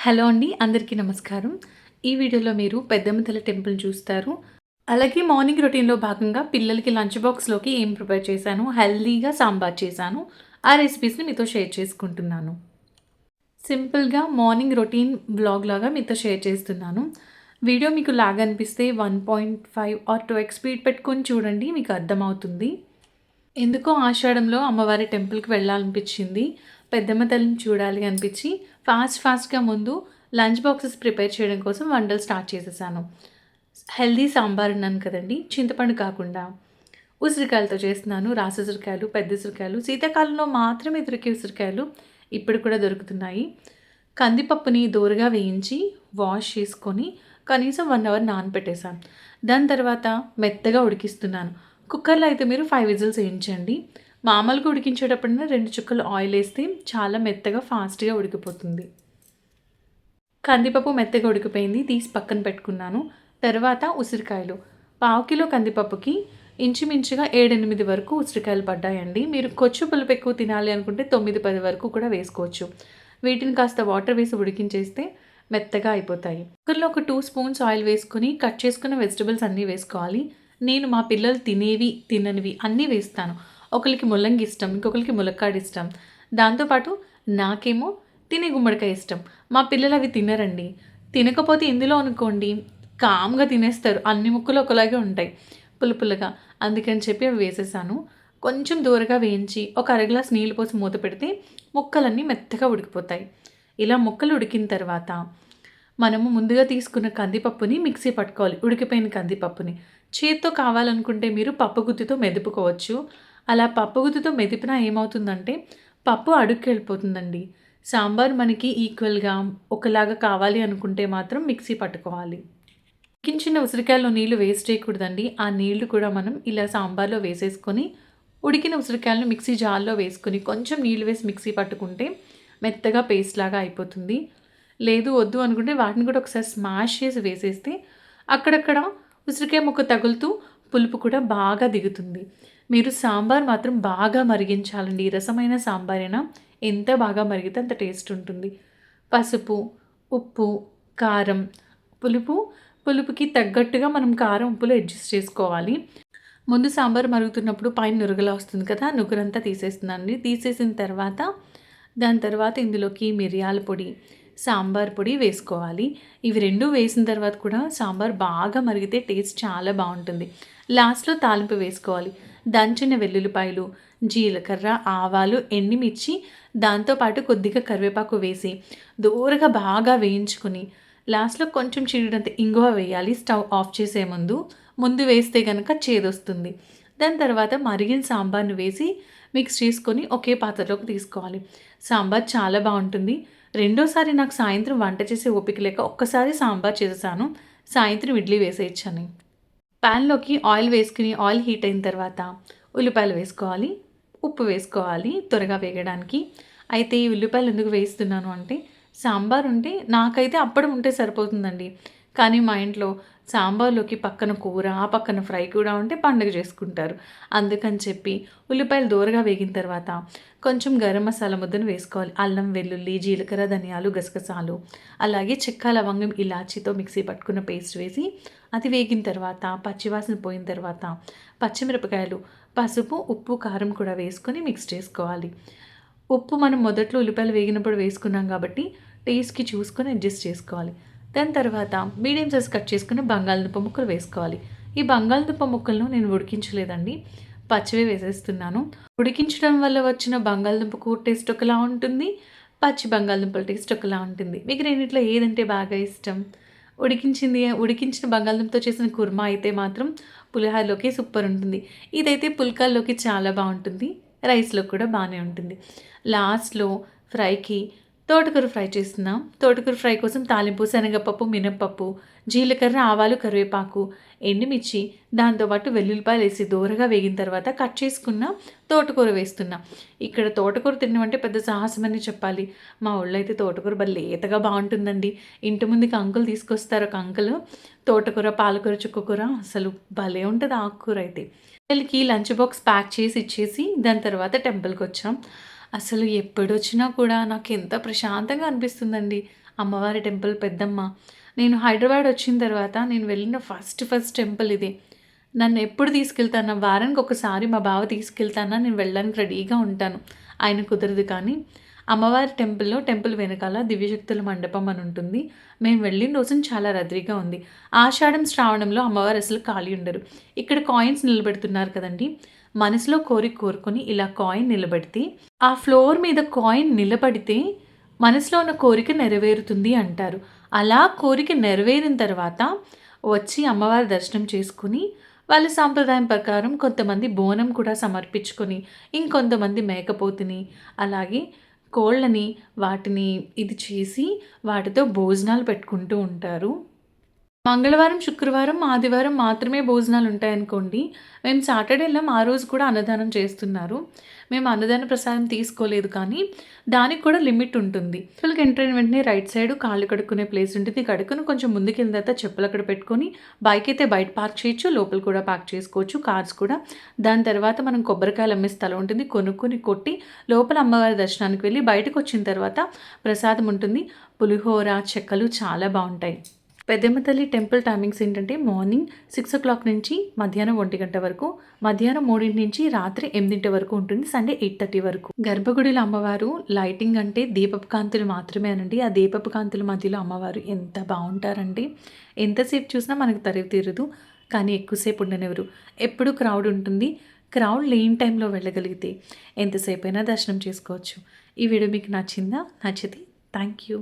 Hello అండి. అందరికీ నమస్కారం. ఈ వీడియోలో మీరు పెద్దమ్మ తల్లి టెంపుల్ చూస్తారు. అలాగే మార్నింగ్ రొటీన్‌లో భాగంగా పిల్లలకి లంచ్ బాక్స్‌లోకి ఏం ప్రిపేర్ చేశాను, హెల్తీగా సాంబార్ చేశాను. ఆ రెసిపీస్‌ని మీతో షేర్ చేసుకుంటున్నాను. సింపుల్‌గా మార్నింగ్ రొటీన్ వ్లాగ్ లాగా మీతో షేర్ చేస్తున్నాను. వీడియో మీకు లాగ్ అనిపిస్తే 1.5 ఆర్ 2x స్పీడ్ పెట్టుకొని చూడండి. మీకు అర్థమవుతుంది. ఎందుకో ఆషాఢంలో అమ్మవారి టెంపుల్‌కి వెళ్ళాలనిపించింది. పెద్దమ్మ తల్లిని చూడాలి అనిపించి ఫాస్ట్‌గా ముందు లంచ్ బాక్సెస్ ప్రిపేర్ చేయడం కోసం వంటలు స్టార్ట్ చేసేసాను. హెల్తీ సాంబార్ అన్నాను కదండీ! చింతపండు కాకుండా ఉసిరికాయలతో చేస్తున్నాను. రాసుసిరికాయలు, పెద్ద ఉసిరికాయలు, శీతాకాలంలో మాత్రమే దొరికే ఉసిరికాయలు ఇప్పుడు కూడా దొరుకుతున్నాయి. కందిపప్పుని దోరగా వేయించి వాష్ చేసుకొని కనీసం 1 అవర్ నానబెట్టేసాను. దాని తర్వాత మెత్తగా ఉడికిస్తున్నాను. కుక్కర్‌లో అయితే మీరు 5 విజిల్స్ వేయించండి. మామూలుగా ఉడికించేటప్పుడైనా 2 చుక్కలు ఆయిల్ ఏస్తే చాలా మెత్తగా ఫాస్ట్‌గా ఉడికిపోతుంది. కందిపప్పు మెత్తగా ఉడికిపోయింది. తీసి పక్కన పెట్టుకున్నాను. తర్వాత ఉసిరికాయలు. పావు కిలో కందిపప్పుకి ఇంచుమించుగా 7, 8 వరకు ఉసిరికాయలు పడ్డాయండి. మీరు కొంచెం పులుపు ఎక్కువ తినాలి అనుకుంటే 9, 10 వరకు కూడా వేసుకోవచ్చు. వీటిని కాస్త వాటర్ వేసి ఉడికించేస్తే మెత్తగా అయిపోతాయి. కుక్కర్‌లో ఒక 2 స్పూన్స్ ఆయిల్ వేసుకొని కట్ చేసుకున్న వెజిటబుల్స్ అన్నీ వేసుకోవాలి. నేను మా పిల్లలు తినేవి, తిననివి అన్నీ వేస్తాను. ఒకళ్ళకి ముల్లంగి ఇష్టం, ఇంకొకళ్ళకి ములక్కాడ ఇష్టం. దాంతో పాటు నాకేమో తినే గుమ్మడికాయ ఇష్టం. మా పిల్లలు అవి తినరండి. తినకపోతే ఇందులో అనుకోండి కామ్‌గా తినేస్తారు. అన్ని ముక్కలు ఒకలాగే ఉంటాయి పుల్లగా. అందుకని చెప్పి అవి వేసేసాను. కొంచెం దూరగా వేయించి ఒక అర గ్లాస్ నీళ్లు పోసి మూత పెడితే ముక్కలన్నీ మెత్తగా ఉడికిపోతాయి. ఇలా ముక్కలు ఉడికిన తర్వాత మనము ముందుగా తీసుకున్న కందిపప్పుని మిక్సీ పట్టుకోవాలి. ఉడికిపోయిన కందిపప్పుని. చేత్తో కావాలనుకుంటే మీరు పప్పు గుత్తితో మెదుపుకోవచ్చు. అలా పప్పు గుత్తితో మెదిపినా ఏమవుతుందంటే పప్పు అడుక్కెళ్ళిపోతుందండి. సాంబార్ మనకి ఈక్వల్‌గా ఒకలాగా కావాలి అనుకుంటే మాత్రం మిక్సీ పట్టుకోవాలి. ఉడికించిన ఉసిరికాయల్లో నీళ్లు వేస్ట్ చేయకూడదండి. ఆ నీళ్లు కూడా మనం ఇలా సాంబార్‌లో వేసేసుకొని, ఉడికిన ఉసిరికాయలను మిక్సీ జార్‌లో వేసుకొని, కొంచెం నీళ్లు వేసి మిక్సీ పట్టుకుంటే మెత్తగా పేస్ట్‌లాగా అయిపోతుంది. లేదు వద్దు అనుకుంటే వాటిని కూడా ఒకసారి స్మాష్ చేసి వేసేస్తే అక్కడక్కడ ఉసిరికాయ ముక్క తగులుతూ పులుపు కూడా బాగా దిగుతుంది. మీరు సాంబార్ మాత్రం బాగా మరిగించాలండి. రసమైన సాంబారైనా ఎంత బాగా మరిగితే అంత టేస్ట్ ఉంటుంది. పసుపు, ఉప్పు, కారం, పులుపు పులుపుకి తగ్గట్టుగా మనం కారం, ఉప్పులు అడ్జస్ట్ చేసుకోవాలి. ముందు సాంబార్ మరుగుతున్నప్పుడు పైన నురగలా వస్తుంది కదా! నురగంతా తీసేస్తున్నానండి. తీసేసిన తర్వాత దాని తర్వాత ఇందులోకి మిరియాల పొడి, సాంబార్ పొడి వేసుకోవాలి. ఇవి 2 వేసిన తర్వాత కూడా సాంబార్ బాగా మరిగితే టేస్ట్ చాలా బావుంటుంది. లాస్ట్‌లో తాలింపు వేసుకోవాలి. దంచిన వెల్లుల్లిపాయలు, జీలకర్ర, ఆవాలు, ఎండుమిర్చి దాంతో పాటు కొద్దిగా కరివేపాకు వేసి దోరగా బాగా వేయించుకొని లాస్ట్‌లో కొంచెం చిటికెడంత ఇంగువ వేయాలి స్టవ్ ఆఫ్ చేసే ముందు. ముందు వేస్తే గనక చేదొస్తుంది. దాని తర్వాత మరిగిన సాంబార్‌ని వేసి మిక్స్ చేసుకొని ఒకే పాత్రలోకి తీసుకోవాలి. సాంబార్ చాలా బావుంటుంది. రెండోసారి నాకు సాయంత్రం వంట చేసే ఓపిక లేక ఒక్కసారి సాంబార్ చేసేసాను. సాయంత్రం ఇడ్లీ వేసేయొచ్చని. పాన్‌లోకి ఆయిల్ వేసుకొని ఆయిల్ హీట్ అయిన తర్వాత ఉల్లిపాయలు వేసుకోవాలి. ఉప్పు వేసుకోవాలి త్వరగా వేగడానికి. అయితే ఈ ఉల్లిపాయలు ఎందుకు వేస్తున్నాను అంటే సాంబార్ ఉంటే నాకైతే అప్పడం ఉంటే సరిపోతుందండి. కానీ మా ఇంట్లో సాంబార్‌లోకి పక్కన కూర, ఆ పక్కన ఫ్రై కూడా ఉంటే పండుగ చేసుకుంటారు. అందుకని చెప్పి ఉల్లిపాయలు దోరగా వేగిన తర్వాత కొంచెం గరం మసాలా ముద్దను వేసుకోవాలి. అల్లం, వెల్లుల్లి, జీలకర్ర, ధనియాలు, గసగసాలు అలాగే చెక్క, లవంగం, ఇలాచీతో మిక్సీ పట్టుకున్న పేస్ట్ వేసి అది వేగిన తర్వాత పచ్చివాసన పోయిన తర్వాత పచ్చిమిరపకాయలు, పసుపు, ఉప్పు, కారం కూడా వేసుకొని మిక్స్ చేసుకోవాలి. ఉప్పు మనం మొదట్లో ఉల్లిపాయలు వేగినప్పుడు వేసుకున్నాం కాబట్టి టేస్ట్‌కి చూసుకొని అడ్జస్ట్ చేసుకోవాలి. దాని తర్వాత మీడియం సైజ్ కట్ చేసుకున్న బంగాళదుంప ముక్కలు వేసుకోవాలి. ఈ బంగాళదుంప ముక్కలను నేను ఉడికించలేదండి. పచ్చివే వేసేస్తున్నాను. ఉడికించడం వల్ల వచ్చిన బంగాళదుంప కూర టేస్ట్ ఒకలా ఉంటుంది. పచ్చి బంగాళదుంపల టేస్ట్ ఒకలా ఉంటుంది. మీకు రెండిట్లో ఏదంటే బాగా ఇష్టం? ఉడికించిన బంగాళదుంపతో చేసిన కుర్మా అయితే మాత్రం పులిహోరలోకి సూపర్ ఉంటుంది. ఇదైతే పుల్కాల్లోకి చాలా బావుంటుంది. రైస్‌లో కూడా బానే ఉంటుంది. లాస్ట్‌లో ఫ్రైకి తోటకూర ఫ్రై చేస్తున్నాం. తోటకూర ఫ్రై కోసం తాలింపు శనగపప్పు, మినపప్పు, జీలకర్ర, ఆవాలు, కరివేపాకు, ఎండుమిర్చి దాంతో పాటు వెల్లుల్లిపాయలేసి దోరగా వేగిన తర్వాత కట్ చేసుకున్న తోటకూర వేస్తున్నా. ఇక్కడ తోటకూర తినడం అంటే పెద్ద సాహసమనే చెప్పాలి. మా ఊళ్ళో తోటకూర భలే లేతగా బావుంటుందండి. ఇంటి ముందుకి అంకుల్ తీసుకొస్తారు. ఒక అంకుల్ తోటకూర, పాలకూర, చుక్కకూర అసలు భలే ఉంటది ఆకుకూర అయితే. పిల్లలకి లంచ్ బాక్స్ ప్యాక్ చేసి ఇచ్చేసి దాని తర్వాత టెంపుల్‌కొచ్చాం. అసలు ఎప్పుడొచ్చినా కూడా నాకెంత ప్రశాంతంగా అనిపిస్తుందండి. అమ్మవారి టెంపుల్ పెద్దమ్మ. నేను హైదరాబాద్ వచ్చిన తర్వాత నేను వెళ్ళిన ఫస్ట్ టెంపుల్ ఇదే. నన్ను ఎప్పుడు తీసుకెళ్తానా, వారానికి ఒకసారి మా బావ తీసుకెళ్తానా, నేను వెళ్ళడానికి రెడీగా ఉంటాను. ఆయన కుదరదు కానీ అమ్మవారి టెంపుల్ వెనకాల దివ్యశక్తుల మండపం అని ఉంటుంది. మేము వెళ్ళిన రోజున చాలా రద్దీగా ఉంది. ఆషాఢం శ్రావణంలో అమ్మవారు అసలు ఖాళీ ఉండరు. ఇక్కడ కాయిన్స్ నిలబెడుతున్నారు కదండి, మనసులో కోరుకొని ఇలా కాయిన్ నిలబెడితే, ఆ ఫ్లోర్ మీద కాయిన్ నిలబడితే మనసులో ఉన్న కోరిక నెరవేరుతుంది అంటారు. అలా కోరిక నెరవేరిన తర్వాత వచ్చి అమ్మవారి దర్శనం చేసుకుని వాళ్ళ సాంప్రదాయం ప్రకారం కొంతమంది బోనం కూడా సమర్పించుకొని, ఇంకొంతమంది మేకపోతుని, అలాగే కోళ్ళని వాటిని ఇది చేసి వాటితో భోజనాలు పెట్టుకుంటూ ఉంటారు. మంగళవారం, శుక్రవారం, ఆదివారం మాత్రమే భోజనాలు ఉంటాయనుకోండి. మేము సాటర్డే ఎళ్ళాం. ఆ రోజు కూడా అన్నదానం చేస్తున్నారు. మేము అన్నదాన ప్రసాదం తీసుకోలేదు కానీ దానికి కూడా లిమిట్ ఉంటుంది. లోపలికి ఎంటర్ అయిన వెంటనే రైట్ సైడ్ కాళ్ళు కడుక్కునే ప్లేస్ ఉంటుంది. కడుక్కొని కొంచెం ముందుకెళ్ళిన తర్వాత చెప్పులు అక్కడ పెట్టుకొని బైక్ అయితే బయట పార్క్ చేయొచ్చు. లోపల కూడా పార్క్ చేసుకోవచ్చు, కార్స్ కూడా. దాని తర్వాత మనం కొబ్బరికాయలు అమ్మే స్థలం ఉంటుంది. కొనుక్కొని కొట్టి లోపల అమ్మవారి దర్శనానికి వెళ్ళి బయటకు వచ్చిన తర్వాత ప్రసాదం ఉంటుంది. పులిహోర, చెక్కలు చాలా బాగుంటాయి. పెద్దమ్మ తల్లి టెంపుల్ టైమింగ్స్ ఏంటంటే మార్నింగ్ 6 o'clock నుంచి మధ్యాహ్నం 1 గంట వరకు, మధ్యాహ్నం 3 నుంచి రాత్రి 8 వరకు ఉంటుంది. సండే 8:30 వరకు. గర్భగుడిలో అమ్మవారు లైటింగ్ అంటే దీపపు కాంతులు మాత్రమే అనండి. ఆ దీపపు కాంతుల మధ్యలో అమ్మవారు ఎంత బాగుంటారంటే ఎంతసేపు చూసినా మనకు తరివి తీరదు. కానీ ఎక్కువసేపు ఉండనివ్వరు. ఎప్పుడు క్రౌడ్ ఉంటుంది. క్రౌడ్ లేని టైంలో వెళ్ళగలిగితే ఎంతసేపు అయినా దర్శనం చేసుకోవచ్చు. ఈ వీడియో మీకు నచ్చిందా? నచ్చితే థ్యాంక్ యూ.